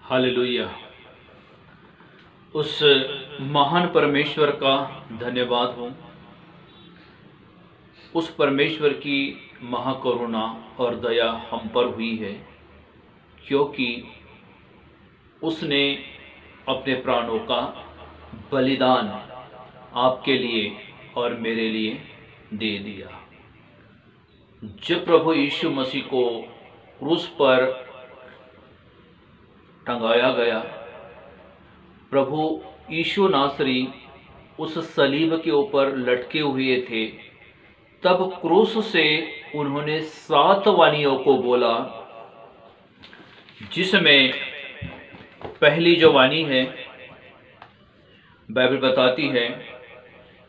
Hallelujah. उस महान परमेश्वर का धन्यवाद हो, उस परमेश्वर की महाकरुणा और दया हम पर हुई है, क्योंकि उसने अपने प्राणों का बलिदान आपके लिए और मेरे लिए दे दिया। जब प्रभु यीशु मसीह को क्रूस पर टंगाया गया, प्रभु यीशु नासरी उस सलीब के ऊपर लटके हुए थे, तब क्रूस से उन्होंने 7 वाणियों को बोला, जिसमें पहली जो वाणी है, बाइबल बताती है,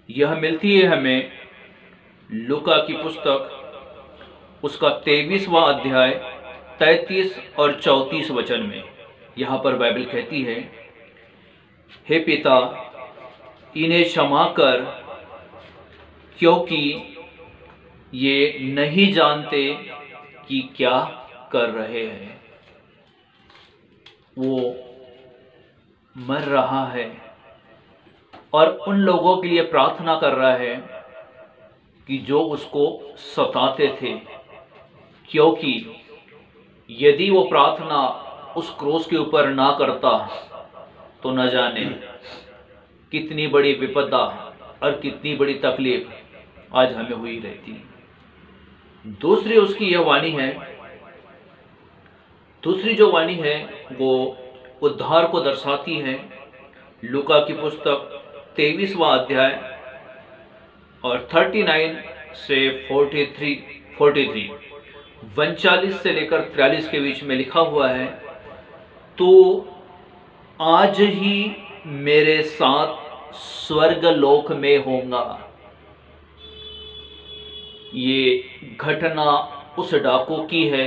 यह मिलती है हमें लूका की पुस्तक उसका 23वां अध्याय 33 और 34 वचन में। यहाँ पर बाइबल कहती है, हे पिता, इन्हें क्षमा कर, क्योंकि ये नहीं जानते कि क्या कर रहे हैं। वो मर रहा है और उन लोगों के लिए प्रार्थना कर रहा है कि जो उसको सताते थे, क्योंकि यदि वो प्रार्थना उस क्रूस के ऊपर ना करता तो न जाने कितनी बड़ी विपदा और कितनी बड़ी तकलीफ आज हमें हुई रहती। दूसरी उसकी यह वाणी है, दूसरी जो वाणी है वो उद्धार को दर्शाती है। लूका की पुस्तक 23वां अध्याय और 39 से 43 39 से लेकर 43 के बीच में लिखा हुआ है, तो आज ही मेरे साथ स्वर्ग लोक में होगा। ये घटना उस डाकू की है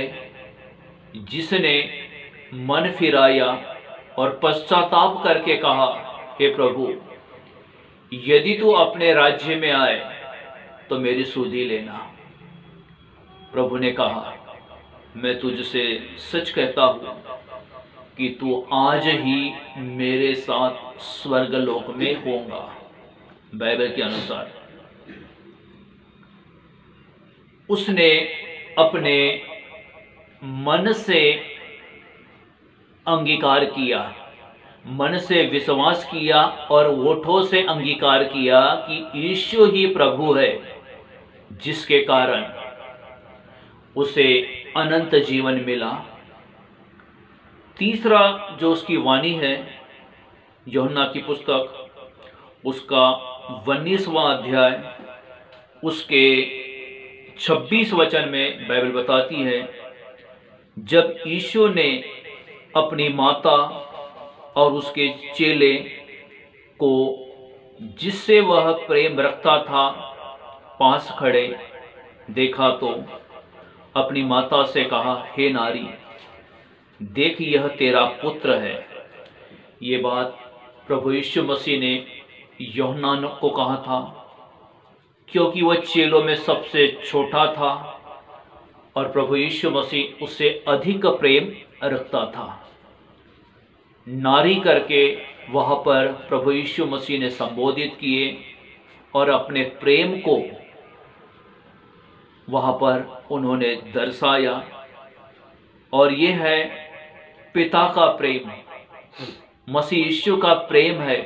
जिसने मन फिराया और पश्चाताप करके कहा, हे प्रभु, यदि तू अपने राज्य में आए तो मेरी सुधि लेना। प्रभु ने कहा, मैं तुझसे सच कहता हूं कि तू आज ही मेरे साथ स्वर्ग लोक में होगा। बाइबल के अनुसार उसने अपने मन से अंगीकार किया, मन से विश्वास किया और होठों से अंगीकार किया कि यीशु ही प्रभु है, जिसके कारण उसे अनंत जीवन मिला। तीसरा जो उसकी वाणी है, यूहन्ना की पुस्तक उसका 19वां अध्याय उसके 26 वचन में बाइबल बताती है, जब यीशु ने अपनी माता और उसके चेले को, जिससे वह प्रेम रखता था, पास खड़े देखा तो अपनी माता से कहा, हे नारी, देख यह तेरा पुत्र है। ये बात प्रभु यीशु मसीह ने यूहन्ना को कहा था, क्योंकि वह चेलों में सबसे छोटा था और प्रभु यीशु मसीह उससे अधिक प्रेम रखता था। नारी करके वहाँ पर प्रभु यीशु मसीह ने संबोधित किए और अपने प्रेम को वहाँ पर उन्होंने दर्शाया। और ये है पिता का प्रेम, मसीह यीशु का प्रेम है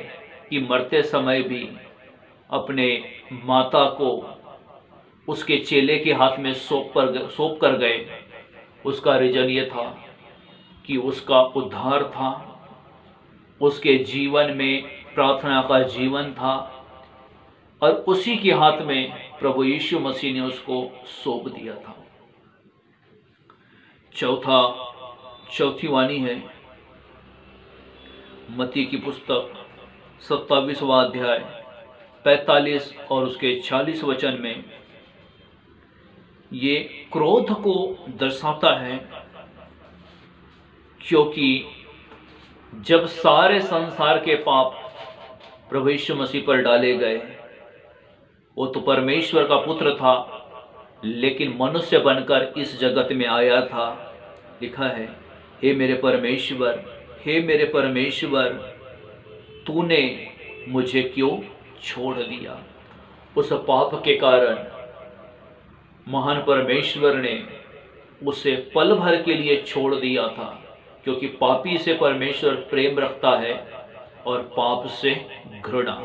कि मरते समय भी अपने माता को उसके चेले के हाथ में सौंप कर गए। उसका रीजन ये था कि उसका उद्धार था, उसके जीवन में प्रार्थना का जीवन था और उसी के हाथ में प्रभु यीशु मसीह ने उसको सौंप दिया था। चौथी वाणी है मत्ती की पुस्तक 27वां अध्याय 45 और उसके 46 वचन में। ये क्रोध को दर्शाता है, क्योंकि जब सारे संसार के पाप प्रभु यीशु मसीह पर डाले गए, वो तो परमेश्वर का पुत्र था, लेकिन मनुष्य बनकर इस जगत में आया था। लिखा है, हे मेरे परमेश्वर, हे मेरे परमेश्वर, तूने मुझे क्यों छोड़ दिया। उस पाप के कारण महान परमेश्वर ने उसे पल भर के लिए छोड़ दिया था, क्योंकि पापी से परमेश्वर प्रेम रखता है और पाप से घृणा।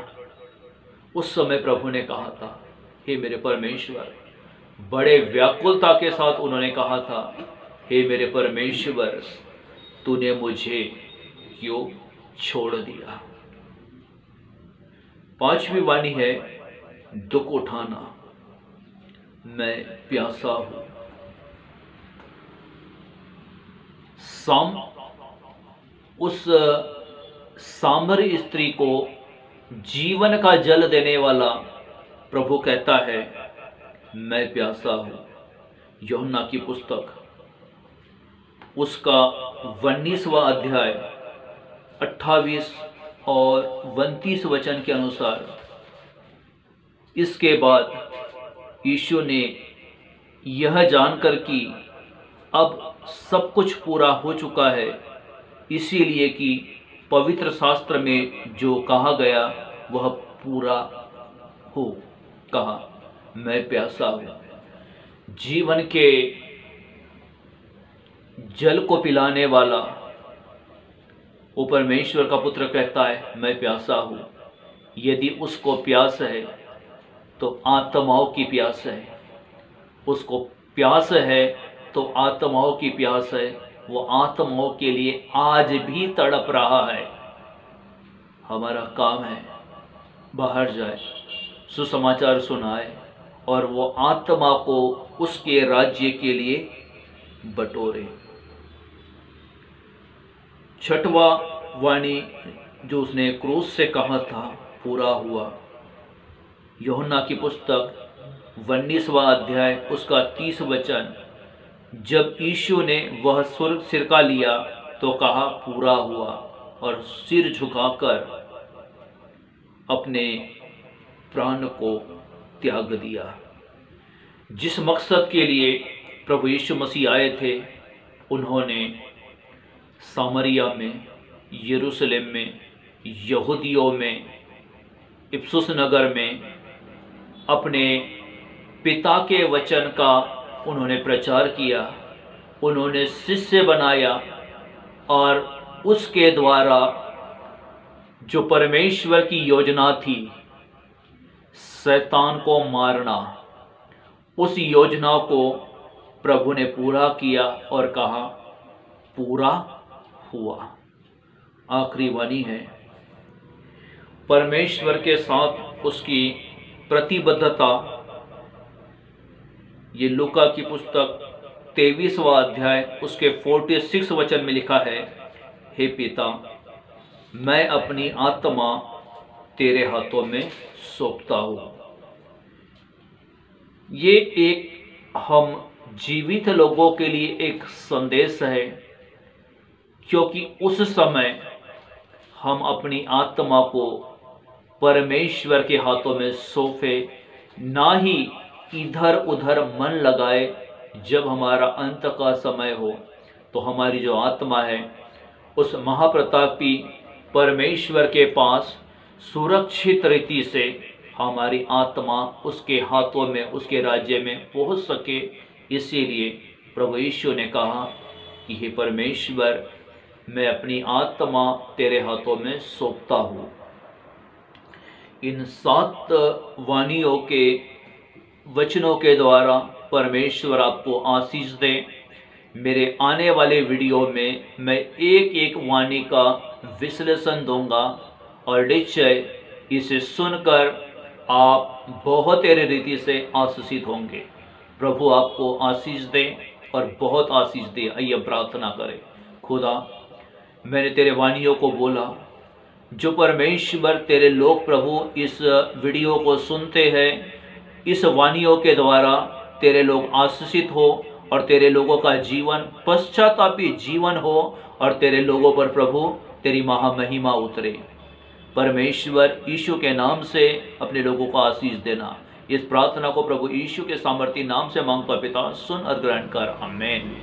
उस समय प्रभु ने कहा था, हे मेरे परमेश्वर, बड़े व्याकुलता के साथ उन्होंने कहा था, हे मेरे परमेश्वर, तूने मुझे क्यों छोड़ दिया। पांचवी वाणी है दुख उठाना। मैं प्यासा हूं। उस सामरी स्त्री को जीवन का जल देने वाला प्रभु कहता है, मैं प्यासा हूं। यूहन्ना की पुस्तक उसका 19वां अध्याय 28 और 29 वचन के अनुसार, इसके बाद यीशु ने यह जानकर कि अब सब कुछ पूरा हो चुका है, इसीलिए कि पवित्र शास्त्र में जो कहा गया वह पूरा हो, कहा, मैं प्यासा हूं। जीवन के जल को पिलाने वाला वो परमेश्वर का पुत्र कहता है, मैं प्यासा हूं। यदि उसको प्यास है तो आत्माओं की प्यास है, उसको प्यास है तो आत्माओं की प्यास है। वो आत्माओं के लिए आज भी तड़प रहा है। हमारा काम है बाहर जाए, सुसमाचार सुनाए और वो आत्मा को उसके राज्य के लिए बटोरे। छठवा वाणी जो उसने क्रूस से कहा था पूरा हुआ। यूहन्ना की पुस्तक 19वां अध्याय उसका 30 वचन, जब यीशु ने वह सिरका लिया तो कहा पूरा हुआ, और सिर झुकाकर अपने प्राण को त्याग दिया। जिस मकसद के लिए प्रभु यीशु मसीह आए थे, उन्होंने सामरिया में, यरूशलेम में, यहूदियों में, इफसुस नगर में अपने पिता के वचन का उन्होंने प्रचार किया, उन्होंने शिष्य बनाया और उसके द्वारा जो परमेश्वर की योजना थी शैतान को मारना, उस योजना को प्रभु ने पूरा किया और कहा पूरा हुआ। आखिरी वाणी है परमेश्वर के साथ उसकी प्रतिबद्धता। ये लूका की पुस्तक 23वां अध्याय उसके 46 वचन में लिखा है, हे पिता, मैं अपनी आत्मा तेरे हाथों में सौंपता हूं। ये एक हम जीवित लोगों के लिए एक संदेश है, क्योंकि उस समय हम अपनी आत्मा को परमेश्वर के हाथों में सौंपे, ना ही इधर उधर मन लगाए। जब हमारा अंत का समय हो तो हमारी जो आत्मा है उस महाप्रतापी परमेश्वर के पास सुरक्षित रीति से हमारी आत्मा उसके हाथों में, उसके राज्य में पहुंच सके। इसीलिए प्रभु यीशु ने कहा कि हे परमेश्वर, मैं अपनी आत्मा तेरे हाथों में सौंपता हूँ। इन 7 वाणियों के वचनों के द्वारा परमेश्वर आपको आशीष दे। मेरे आने वाले वीडियो में मैं एक एक वाणी का विश्लेषण दूंगा और निश्चय इसे सुनकर आप बहुत रीति से आशीषित होंगे। प्रभु आपको आशीष दे और बहुत आशीष दे। आइए प्रार्थना करें। खुदा, मैंने तेरे वाणियों को बोला, जो परमेश्वर तेरे लोग प्रभु इस वीडियो को सुनते हैं, इस वाणियों के द्वारा तेरे लोग आशीषित हो और तेरे लोगों का जीवन पश्चातापी जीवन हो और तेरे लोगों पर प्रभु तेरी महामहिमा उतरे। परमेश्वर यीशु के नाम से अपने लोगों को आशीष देना। इस प्रार्थना को प्रभु यीशु के सामर्थी नाम से मांगता पिता, सुन और ग्रहण कर। आमीन।